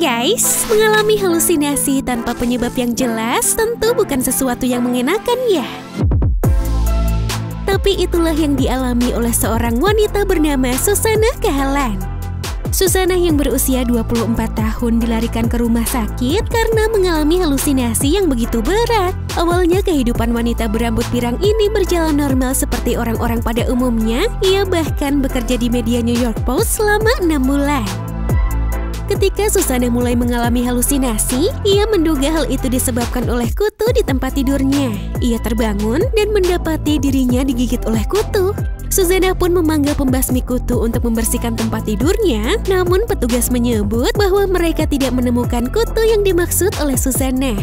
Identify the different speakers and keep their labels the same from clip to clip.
Speaker 1: Guys, mengalami halusinasi tanpa penyebab yang jelas tentu bukan sesuatu yang mengenakan ya. Tapi itulah yang dialami oleh seorang wanita bernama Susannah Cahalan. Susannah yang berusia 24 tahun dilarikan ke rumah sakit karena mengalami halusinasi yang begitu berat. Awalnya kehidupan wanita berambut pirang ini berjalan normal seperti orang-orang pada umumnya. Ia bahkan bekerja di media New York Post selama 6 bulan. Ketika Susannah mulai mengalami halusinasi, ia menduga hal itu disebabkan oleh kutu di tempat tidurnya. Ia terbangun dan mendapati dirinya digigit oleh kutu. Susannah pun memanggil pembasmi kutu untuk membersihkan tempat tidurnya, namun petugas menyebut bahwa mereka tidak menemukan kutu yang dimaksud oleh Susannah.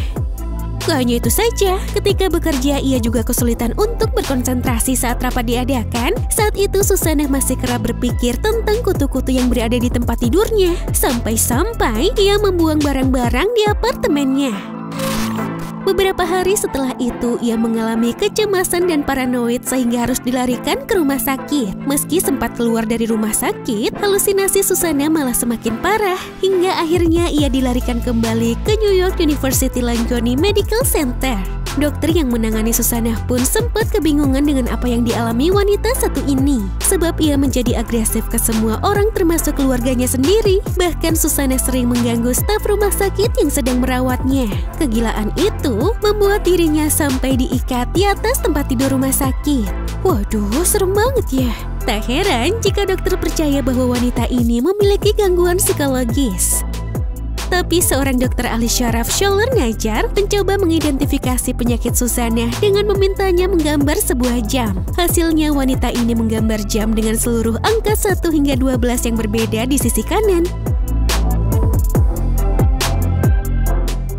Speaker 1: Gak hanya itu saja, ketika bekerja ia juga kesulitan untuk berkonsentrasi saat rapat diadakan. Saat itu Susannah masih kerap berpikir tentang kutu-kutu yang berada di tempat tidurnya. Sampai-sampai ia membuang barang-barang di apartemennya. Beberapa hari setelah itu, ia mengalami kecemasan dan paranoid sehingga harus dilarikan ke rumah sakit. Meski sempat keluar dari rumah sakit, halusinasi Susannah malah semakin parah. Hingga akhirnya ia dilarikan kembali ke New York University Langone Medical Center. Dokter yang menangani Susannah pun sempat kebingungan dengan apa yang dialami wanita satu ini. Sebab ia menjadi agresif ke semua orang termasuk keluarganya sendiri. Bahkan Susannah sering mengganggu staf rumah sakit yang sedang merawatnya. Kegilaan itu membuat dirinya sampai diikat di atas tempat tidur rumah sakit. Waduh, serem banget ya. Tak heran jika dokter percaya bahwa wanita ini memiliki gangguan psikologis. Tapi seorang dokter ahli syaraf Scholler Najar mencoba mengidentifikasi penyakit Susannah dengan memintanya menggambar sebuah jam. Hasilnya wanita ini menggambar jam dengan seluruh angka 1 hingga 12 yang berbeda di sisi kanan.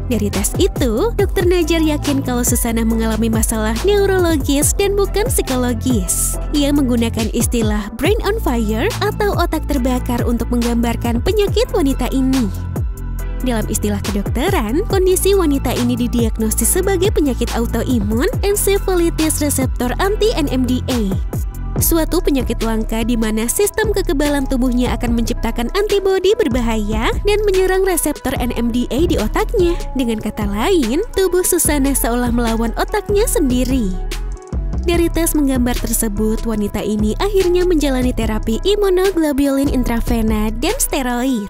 Speaker 1: Dari tes itu, Dr. Najar yakin kalau Susannah mengalami masalah neurologis dan bukan psikologis. Ia menggunakan istilah brain on fire atau otak terbakar untuk menggambarkan penyakit wanita ini. Dalam istilah kedokteran, kondisi wanita ini didiagnosis sebagai penyakit autoimun encephalitis reseptor anti-NMDA. Suatu penyakit langka di mana sistem kekebalan tubuhnya akan menciptakan antibodi berbahaya dan menyerang reseptor NMDA di otaknya. Dengan kata lain, tubuh Susannah seolah melawan otaknya sendiri. Dari tes menggambar tersebut, wanita ini akhirnya menjalani terapi imunoglobulin intravena dan steroid.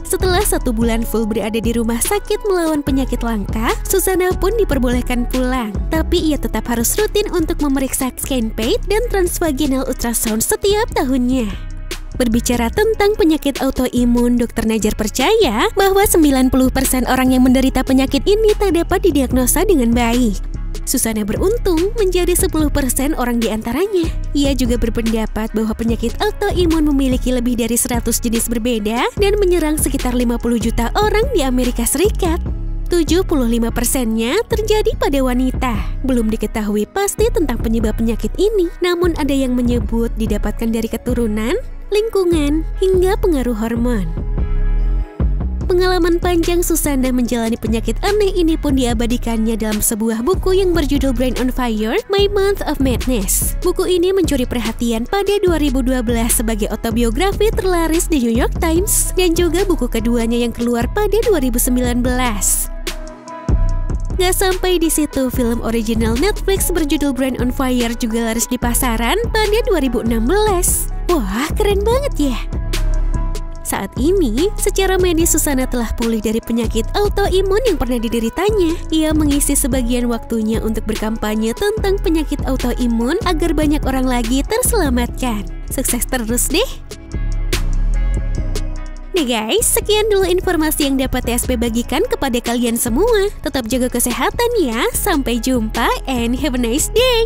Speaker 1: Setelah 1 bulan full berada di rumah sakit melawan penyakit langka, Susannah pun diperbolehkan pulang. Tapi ia tetap harus rutin untuk memeriksa scan PET dan transvaginal ultrasound setiap tahunnya. Berbicara tentang penyakit autoimun, Dr. Najar percaya bahwa 90% orang yang menderita penyakit ini tak dapat didiagnosa dengan baik. Susannah beruntung menjadi 10% orang di antaranya. Ia juga berpendapat bahwa penyakit autoimun memiliki lebih dari 100 jenis berbeda dan menyerang sekitar 50 juta orang di Amerika Serikat. 75%-nya terjadi pada wanita. Belum diketahui pasti tentang penyebab penyakit ini, namun ada yang menyebut didapatkan dari keturunan, lingkungan, hingga pengaruh hormon. Pengalaman panjang Susannah menjalani penyakit aneh ini pun diabadikannya dalam sebuah buku yang berjudul Brain on Fire, My Month of Madness. Buku ini mencuri perhatian pada 2012 sebagai autobiografi terlaris di New York Times dan juga buku keduanya yang keluar pada 2019. Gak sampai di situ, film original Netflix berjudul Brain on Fire juga laris di pasaran pada 2016. Wah, keren banget ya! Saat ini, secara medis Susannah telah pulih dari penyakit autoimun yang pernah dideritanya. Ia mengisi sebagian waktunya untuk berkampanye tentang penyakit autoimun agar banyak orang lagi terselamatkan. Sukses terus deh! Nih guys, sekian dulu informasi yang dapat TSP bagikan kepada kalian semua. Tetap jaga kesehatan ya. Sampai jumpa and have a nice day!